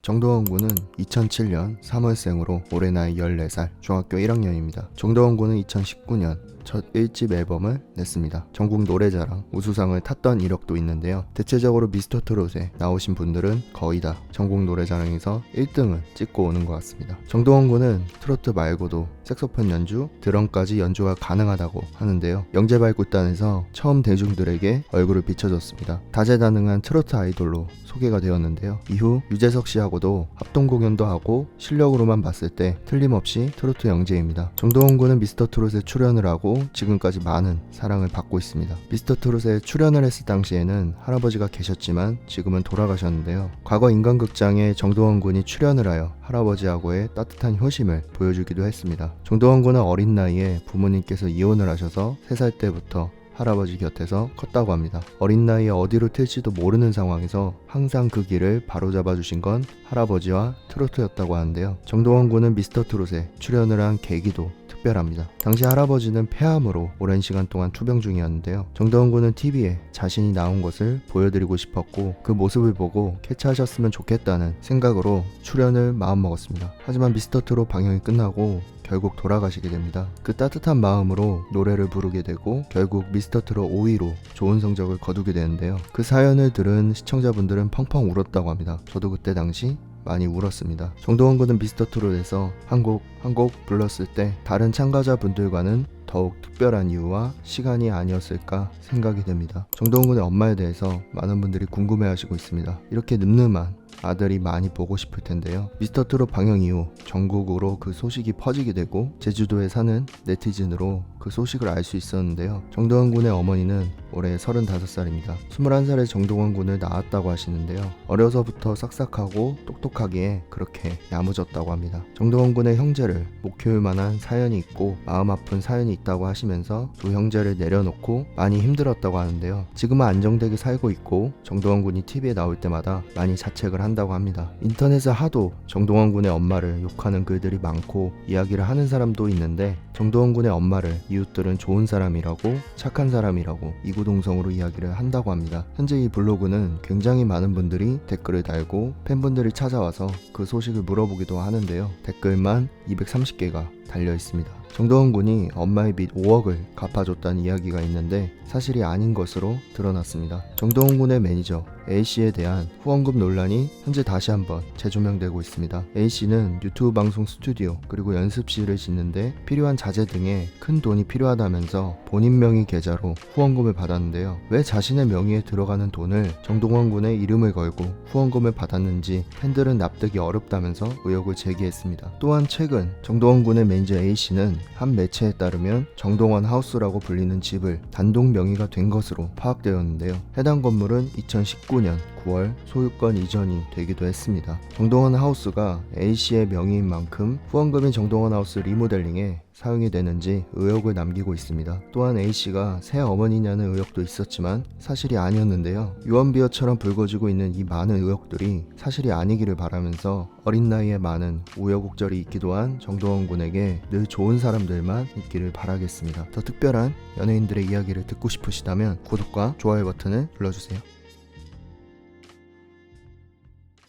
정동원 군은 2007년 3월생으로 올해 나이 14살, 중학교 1학년입니다. 정동원 군은 2019년 첫 1집 앨범을 냈습니다. 전국 노래자랑 우수상을 탔던 이력도 있는데요. 대체적으로 미스터트롯에 나오신 분들은 거의 다 전국 노래자랑에서 1등을 찍고 오는 것 같습니다. 정동원 군은 트로트 말고도 색소폰 연주, 드럼까지 연주가 가능하다고 하는데요. 영재발굴단에서 처음 대중들에게 얼굴을 비춰줬습니다. 다재다능한 트로트 아이돌로 소개가 되었는데요. 이후 유재석 씨하고도 합동 공연도 하고 실력으로만 봤을 때 틀림없이 트로트 영재입니다. 정동원 군은 미스터트롯에 출연을 하고 지금까지 많은 사랑을 받고 있습니다. 미스터트롯에 출연을 했을 당시에는 할아버지가 계셨지만 지금은 돌아가셨는데요. 과거 인간극장에 정동원 군이 출연을 하여 할아버지하고의 따뜻한 효심을 보여주기도 했습니다. 정동원 군은 어린 나이에 부모님께서 이혼을 하셔서 3살 때부터 할아버지 곁에서 컸다고 합니다. 어린 나이에 어디로 튈지도 모르는 상황에서 항상 그 길을 바로잡아 주신 건 할아버지와 트로트였다고 하는데요. 정동원 군은 미스터트롯에 출연을 한 계기도 특별합니다. 당시 할아버지는 폐암으로 오랜 시간 동안 투병 중이었는데요. 정동원 군은 TV에 자신이 나온 것을 보여드리고 싶었고 그 모습을 보고 캐치하셨으면 좋겠다는 생각으로 출연을 마음먹었습니다. 하지만 미스터트롯 방영이 끝나고 결국 돌아가시게 됩니다. 그 따뜻한 마음으로 노래를 부르게 되고 결국 미스터트롯 5위로 좋은 성적을 거두게 되는데요. 그 사연을 들은 시청자분들은 펑펑 울었다고 합니다. 저도 그때 당시 많이 울었습니다. 정동원 군은 미스터트롯에서 한 곡 불렀을 때 다른 참가자분들과는 더욱 특별한 이유와 시간이 아니었을까 생각이 됩니다. 정동원 군의 엄마에 대해서 많은 분들이 궁금해하시고 있습니다. 이렇게 늠름한 아들이 많이 보고 싶을 텐데요. 미스터트롯 방영 이후 전국으로 그 소식이 퍼지게 되고 제주도에 사는 네티즌으로 그 소식을 알 수 있었는데요. 정동원 군의 어머니는 올해 35살입니다. 21살에 정동원 군을 낳았다고 하시는데요. 어려서부터 싹싹하고 똑똑하기에 그렇게 야무졌다고 합니다. 정동원 군의 형제를 못 키울 만한 사연이 있고 마음 아픈 사연이 있다고 하시면서 두 형제를 내려놓고 많이 힘들었다고 하는데요. 지금은 안정되게 살고 있고 정동원 군이 TV에 나올 때마다 많이 자책을 한다고 합니다. 인터넷에 하도 정동원 군의 엄마를 욕하는 글들이 많고 이야기를 하는 사람도 있는데 정동원 군의 엄마를 이웃들은 좋은 사람이라고 착한 사람이라고 이구동성으로 이야기를 한다고 합니다. 현재 이 블로그는 굉장히 많은 분들이 댓글을 달고 팬분들이 찾아와서 그 소식을 물어보기도 하는데요. 댓글만 230개가 달려 있습니다. 정동원 군이 엄마의 빚 5억을 갚아줬다는 이야기가 있는데 사실이 아닌 것으로 드러났습니다. 정동원 군의 매니저 A씨에 대한 후원금 논란이 현재 다시 한번 재조명되고 있습니다. A씨는 유튜브 방송 스튜디오 그리고 연습실을 짓는데 필요한 자재 등에 큰 돈이 필요하다면서 본인 명의 계좌로 후원금을 받았는데요. 왜 자신의 명의에 들어가는 돈을 정동원 군의 이름을 걸고 후원금을 받았는지 팬들은 납득이 어렵다면서 의혹을 제기했습니다. 또한 최근 정동원 군의 매니저 A씨는 한 매체에 따르면 정동원 하우스라고 불리는 집을 단독 명의가 된 것으로 파악되었는데요. 해당 건물은 2019년 9월 소유권 이전이 되기도 했습니다. 정동원 하우스가 A씨의 명의인 만큼 후원금인 정동원 하우스 리모델링에 사용이 되는지 의혹을 남기고 있습니다. 또한 A씨가 새 어머니냐는 의혹도 있었지만 사실이 아니었는데요. 유언비어처럼 불거지고 있는 이 많은 의혹들이 사실이 아니기를 바라면서 어린 나이에 많은 우여곡절이 있기도 한 정동원 군에게 늘 좋은 사람들만 있기를 바라겠습니다. 더 특별한 연예인들의 이야기를 듣고 싶으시다면 구독과 좋아요 버튼을 눌러주세요.